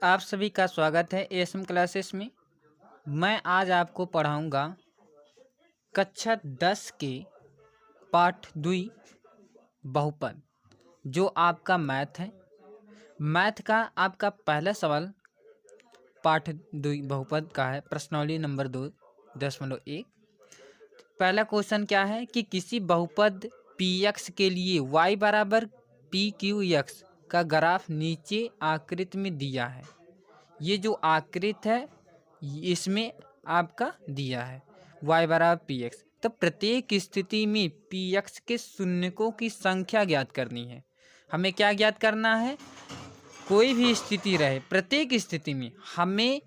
आप सभी का स्वागत है एएसएम क्लासेस में। मैं आज आपको पढ़ाऊंगा कक्षा 10 के पाठ 2 बहुपद, जो आपका मैथ है। मैथ का आपका पहला सवाल पाठ 2 बहुपद का है, प्रश्नावली नंबर 2.1। पहला क्वेश्चन क्या है कि किसी बहुपद पी एक्स के लिए y बराबर पी क्यू एक्स का ग्राफ नीचे आकृति में दिया है। ये जो आकृत है इसमें आपका दिया है y बराबर पी एक्स। तो प्रत्येक स्थिति में पी एक्स के शून्यकों की संख्या ज्ञात करनी है। हमें क्या ज्ञात करना है? कोई भी स्थिति रहे, प्रत्येक स्थिति में हमें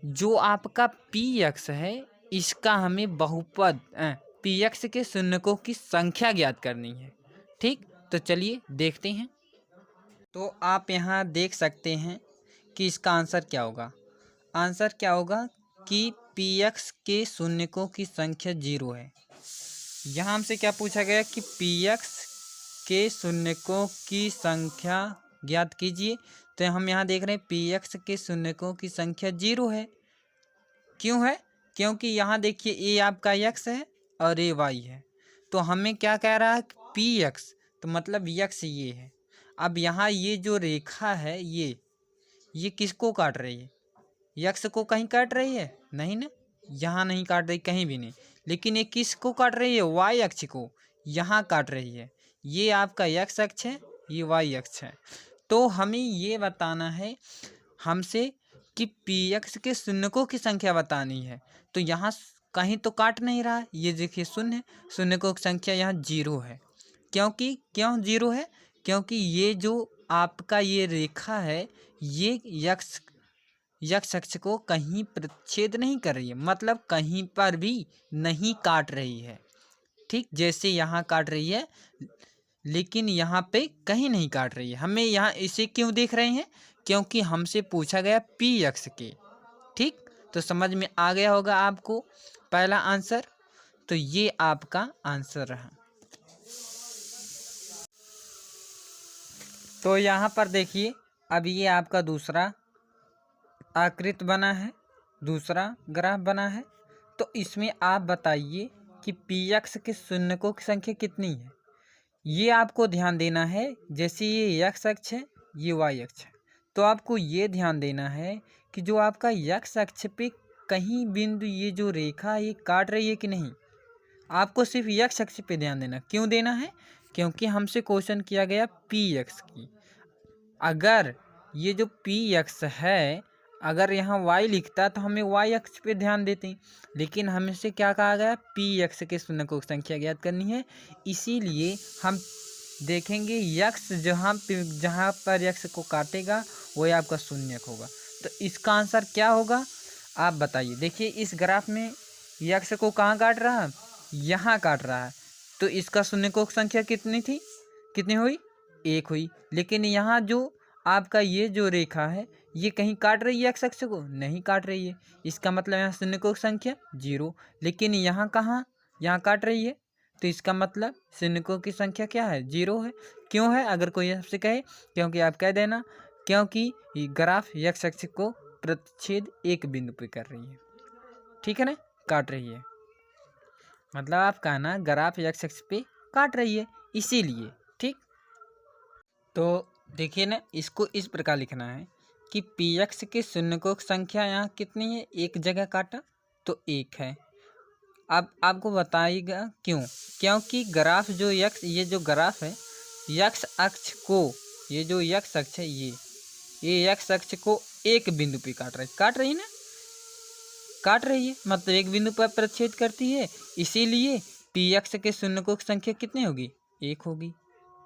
जो आपका पी एक्स है इसका हमें बहुपद पी एक्स के शून्यकों की संख्या ज्ञात करनी है। ठीक, तो चलिए देखते हैं। तो आप यहाँ देख सकते हैं कि इसका आंसर क्या होगा। आंसर क्या होगा कि पी एक्स के शून्यकों की संख्या 0 है। यहाँ हमसे क्या पूछा गया कि पी एक्स के शून्यकों की संख्या ज्ञात कीजिए। तो हम यहाँ देख रहे हैं पी एक्स के शून्यकों की संख्या 0 है। क्यों है? क्योंकि यहाँ देखिए ए आपका एक्स है और ए वाई है। तो हमें क्या कह रहा है? पी एक्स, तो मतलब एक्स ये है। अब यहाँ ये जो रेखा है ये किसको काट रही है? यक्स को कहीं काट रही है? नहीं ना, यहाँ नहीं काट रही, कहीं भी नहीं। लेकिन ये किसको काट रही है? वाई अक्ष को यहाँ काट रही है। ये आपका यक्स अक्ष है, ये वाई अक्ष है। तो हमें ये बताना है हमसे कि पी एक्स के शून्यकों की संख्या बतानी है। तो यहाँ कहीं तो काट नहीं रहा है, ये देखिए शून्य, शून्यकों की संख्या यहाँ 0 है। क्यों 0 है? क्योंकि ये जो आपका ये रेखा है ये यक्स अक्ष को कहीं प्रतिच्छेद नहीं कर रही है, मतलब कहीं पर भी नहीं काट रही है। ठीक, जैसे यहाँ काट रही है लेकिन यहाँ पे कहीं नहीं काट रही है। हमें यहाँ इसे क्यों देख रहे हैं? क्योंकि हमसे पूछा गया पी एक्स के। ठीक, तो समझ में आ गया होगा आपको पहला आंसर। तो ये आपका आंसर रहा। तो यहाँ पर देखिए, अब ये आपका दूसरा आकृति बना है, दूसरा ग्राफ बना है। तो इसमें आप बताइए कि पी एक्स के शून्यकों की संख्या कितनी है। ये आपको ध्यान देना है। जैसे ये एक्स अक्ष है, ये वाई अक्ष है, तो आपको ये ध्यान देना है कि जो आपका एक्स अक्ष पे कहीं बिंदु ये जो रेखा है ये काट रही है कि नहीं। आपको सिर्फ एक्स अक्ष पे ध्यान देना। क्यों देना है? क्योंकि हमसे क्वेश्चन किया गया पी एक्स की। अगर ये जो पी एक्स है, अगर यहाँ y लिखता तो हमें y अक्ष पे ध्यान देते, लेकिन हमसे क्या कहा गया? पी एक्स के शून्यकों की संख्या ज्ञात करनी है। इसीलिए हम देखेंगे यक्स जहाँ पर यक्स को काटेगा वही आपका शून्यक होगा। तो इसका आंसर क्या होगा आप बताइए। देखिए इस ग्राफ में यक्स को कहाँ काट रहा है? यहाँ काट रहा है। तो इसका शून्यकों की संख्या कितनी थी? कितनी हुई? 1 हुई। लेकिन यहाँ जो आपका ये जो रेखा है ये कहीं काट रही है एक्स अक्ष को? नहीं काट रही है। इसका मतलब यहाँ शून्यकों की संख्या 0। लेकिन यहाँ कहाँ? यहाँ काट रही है। तो इसका मतलब शून्यकों की संख्या क्या है? 0 है। क्यों है? अगर कोई आपसे कहे, क्योंकि आप कह देना क्योंकि ये ग्राफ एक्स अक्ष को प्रतिच्छेद एक बिंदु पे कर रही है। ठीक है ना, काट रही है, मतलब आप कहना ग्राफ एक्स अक्ष पे काट रही है इसीलिए। ठीक, तो देखिए ना, इसको इस प्रकार लिखना है कि पी एक्स के शून्यकों की संख्या यहाँ कितनी है? एक जगह काटा तो 1 है। अब आपको बताइएगा क्यों? क्योंकि ग्राफ जो ये जो ग्राफ है यक्स अक्ष को, ये जो यक्स अक्ष है ये यक्स अक्ष को एक बिंदु पे काट रही है ना, काट रही है, मतलब एक बिंदु पर प्रतिच्छेद करती है। इसीलिए पी एक्स के शून्यकों की संख्या कितनी होगी? 1 होगी।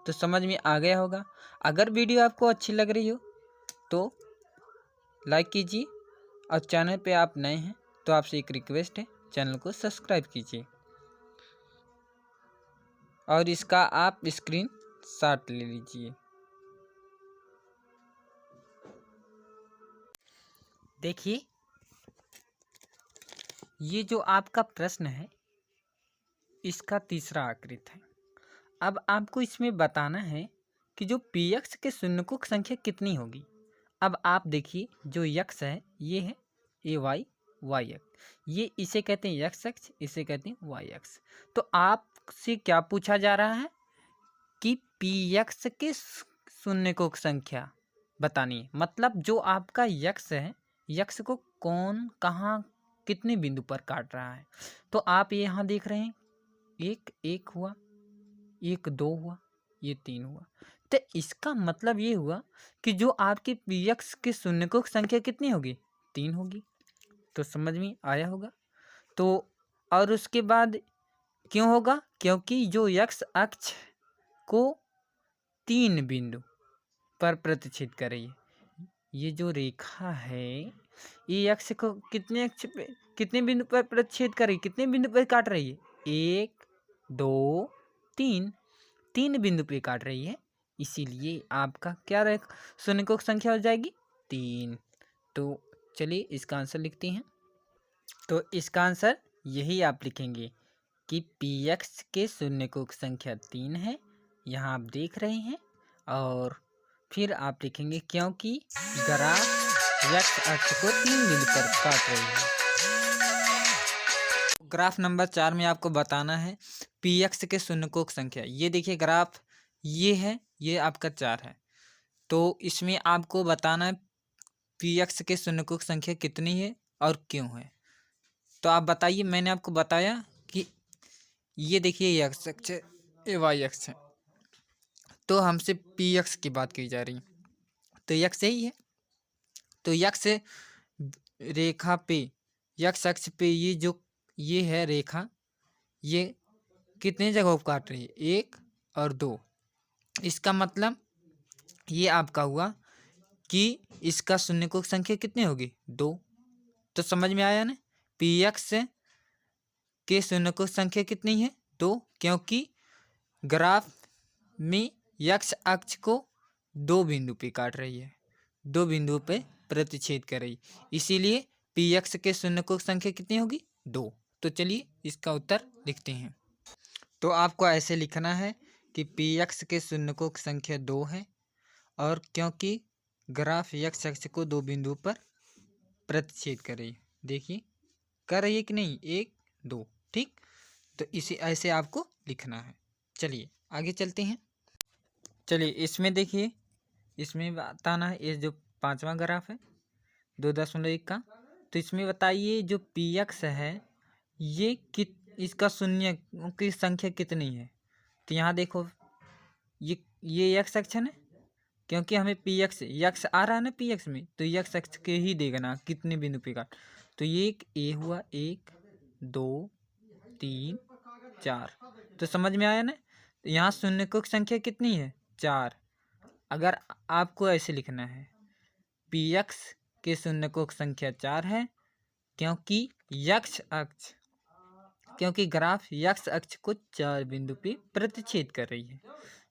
तो समझ में आ गया होगा। अगर वीडियो आपको अच्छी लग रही हो तो लाइक कीजिए, और चैनल पे आप नए हैं तो आपसे एक रिक्वेस्ट है, चैनल को सब्सक्राइब कीजिए और इसका आप स्क्रीन शॉट ले लीजिए। देखिए ये जो आपका प्रश्न है इसका तीसरा आकृति है। अब आपको इसमें बताना है कि जो पी एक्स के शून्यकों की संख्या कितनी होगी। अब आप देखिए जो यक्स है ये है ए वाई वाई एक्स, ये इसे कहते हैं यक्स अक्ष, इसे कहते हैं वाई अक्ष। तो आपसे क्या पूछा जा रहा है कि पी यक्स के शून्य को संख्या बतानी है। मतलब जो आपका यक्स है, यक्स को कौन कहाँ कितने बिंदु पर काट रहा है। तो आप ये यहाँ देख रहे हैं एक हुआ, एक 2 हुआ, ये 3 हुआ। तो इसका मतलब ये हुआ कि जो आपके पी यक्स के शून्य को संख्या कितनी होगी, 3 होगी। तो समझ में आया होगा। तो और उसके बाद क्यों होगा, क्योंकि जो यक्स अक्ष को 3 बिंदु पर प्रतिच्छेद कर रही है। ये जो रेखा है ये अक्ष को कितने बिंदु पर प्रतिच्छेद कर रही है, कितने बिंदु पर काट रही है, 1 2 3, 3 बिंदु पे काट रही है। इसीलिए आपका क्या शून्य को संख्या हो जाएगी 3। तो चलिए इसका आंसर लिखते हैं। तो इसका आंसर यही आप लिखेंगे कि पी एक्स के शून्य को संख्या 3 है, यहाँ आप देख रहे हैं। और फिर आप लिखेंगे क्योंकि ग्राफ एक्स अक्ष को 3 बिंदु पर काट रही है। ग्राफ नंबर 4 में आपको बताना है पी एक्स के शून्यकोक संख्या। ये देखिए ग्राफ ये है, ये आपका 4 है। तो इसमें आपको बताना है पी एक्स के शून्यकोक संख्या कितनी है और क्यों है। तो आप बताइए। मैंने आपको बताया कि ये देखिए एक्स अक्ष है, ये वाई अक्ष है। तो हमसे पी एक्स की बात की जा रही है, तो एक्स यही है। तो एक्स रेखा पे, एक्स अक्ष पे ये है रेखा, ये कितने जगहों को काट रही है, 1 और 2। इसका मतलब ये आपका हुआ कि इसका शून्यकोक संख्या कितनी होगी, 2। तो समझ में आया ना, पी एक्स के शून्यकोक संख्या कितनी है, 2, क्योंकि ग्राफ में एक्स अक्ष को 2 बिंदु पे काट रही है, 2 बिंदु पे प्रतिच्छेद कर रही, इसीलिए पी एक्स के शून्यकोक संख्या कितनी होगी, 2। तो चलिए इसका उत्तर लिखते हैं। तो आपको ऐसे लिखना है कि पी एक्स के शून्यकोक संख्या 2 है, और क्योंकि ग्राफ एक्स अक्ष को 2 बिंदु पर प्रतिच्छेद कर रही है। देखिए कर रही है कि नहीं, 1 2, ठीक। तो इसे ऐसे आपको लिखना है। चलिए आगे चलते हैं। चलिए इसमें देखिए, इसमें बताना है, ये जो 5वां ग्राफ है 2.1 का। तो इसमें बताइए जो पी एक्स है ये इसका शून्य की संख्या कितनी है। तो यहाँ देखो ये एक्स अक्ष है ना, क्योंकि हमें पी एक्स यक्स आ रहा है ना पी एक्स में, तो यक्स अक्ष के ही देगा ना कितने बिंदु पे काट। तो ये एक ए हुआ, 1 2 3 4। तो समझ में आया ना। तो यहाँ शून्यकोक संख्या कितनी है, 4। अगर आपको ऐसे लिखना है पी एक्स के शून्यकोक संख्या 4 है, क्योंकि क्योंकि ग्राफ यक्स अक्ष को 4 बिंदु पे प्रतिच्छेद कर रही है,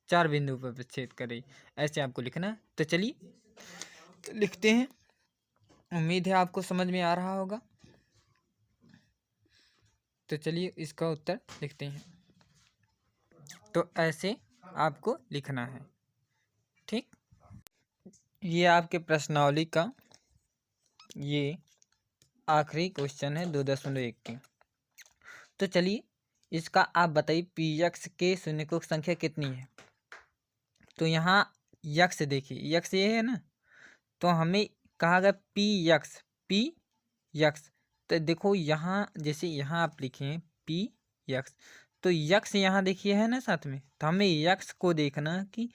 4 बिंदु पर प्रतिच्छेद कर रही, ऐसे आपको लिखना है। तो चलिए लिखते हैं। उम्मीद है आपको समझ में आ रहा होगा। तो चलिए इसका उत्तर लिखते हैं। तो ऐसे आपको लिखना है, ठीक। ये आपके प्रश्नावली का ये आखिरी क्वेश्चन है 2.1 की। तो चलिए इसका आप बताइए पी एक्स के शून्यकोक संख्या कितनी है। तो यहाँ यक्स देखिए, यक्स ये है ना, तो हमें कहा गया पी यक्स। तो देखो यहाँ जैसे यहाँ आप लिखें पी यक्स, तो यक्स यहाँ देखिए है ना साथ में, तो हमें यक्स को देखना कि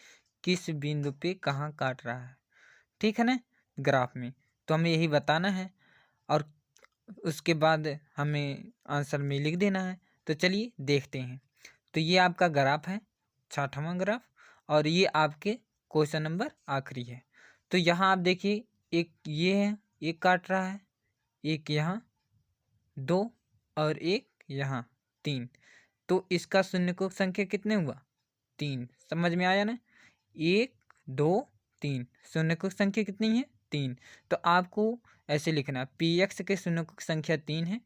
किस बिंदु पे कहाँ काट रहा है, ठीक है ना, ग्राफ में। तो हमें यही बताना है और उसके बाद हमें आंसर में लिख देना है। तो चलिए देखते हैं। तो ये आपका ग्राफ है, 6वां ग्राफ, और ये आपके क्वेश्चन नंबर आखिरी है। तो यहाँ आप देखिए एक ये है, एक काट रहा है, एक यहाँ 2 और एक यहाँ 3। तो इसका शून्यकोक संख्या कितने हुआ, 3। समझ में आया ना, 1 2 3, शून्यकोक संख्या कितनी है, 3। तो आपको ऐसे लिखना पी एक्स के शून्यकोक संख्या 3 है,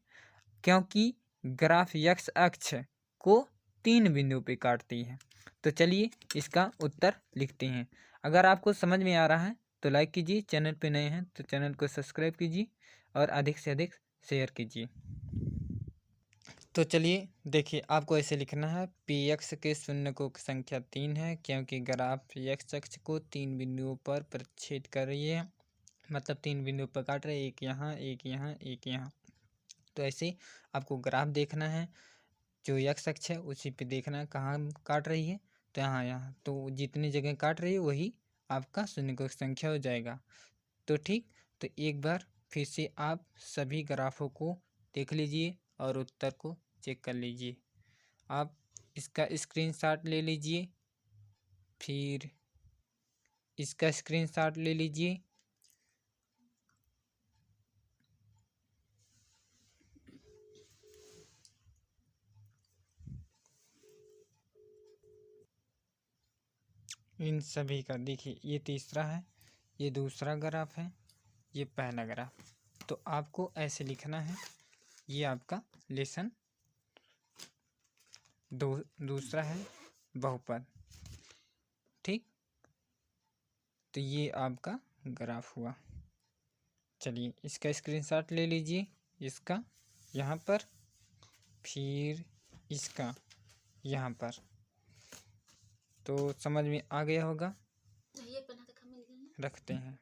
क्योंकि ग्राफ एक्स अक्ष को 3 बिंदु पे काटती है। तो चलिए इसका उत्तर लिखते हैं। अगर आपको समझ में आ रहा है तो लाइक कीजिए, चैनल पे नए हैं तो चैनल को सब्सक्राइब कीजिए और अधिक से अधिक शेयर कीजिए। तो चलिए देखिए, आपको ऐसे लिखना है पी एक्स के शून्य को संख्या 3 है, क्योंकि ग्राफ एक्स अक्ष को 3 बिंदुओं पर प्रक्षेद कर रही है, मतलब 3 बिंदुओं पर काट रहे, एक यहाँ एक यहाँ एक यहाँ। तो ऐसे आपको ग्राफ देखना है, जो एक्स अक्ष है उसी पे देखना है कहाँ काट रही है, तो यहाँ तो जितनी जगह काट रही है वही आपका शून्य को संख्या हो जाएगा। तो ठीक, तो एक बार फिर से आप सभी ग्राफों को देख लीजिए और उत्तर को चेक कर लीजिए। आप इसका स्क्रीनशॉट ले लीजिए, फिर इसका स्क्रीनशॉट ले लीजिए, इन सभी का देखिए, ये तीसरा है, ये दूसरा ग्राफ है, ये पहला ग्राफ। तो आपको ऐसे लिखना है, ये आपका लेसन दूसरा है बहुपद। ठीक, तो ये आपका ग्राफ हुआ। चलिए इसका स्क्रीनशॉट ले लीजिए, इसका यहाँ पर, फिर इसका यहाँ पर। तो समझ में आ गया होगा, रखते हैं।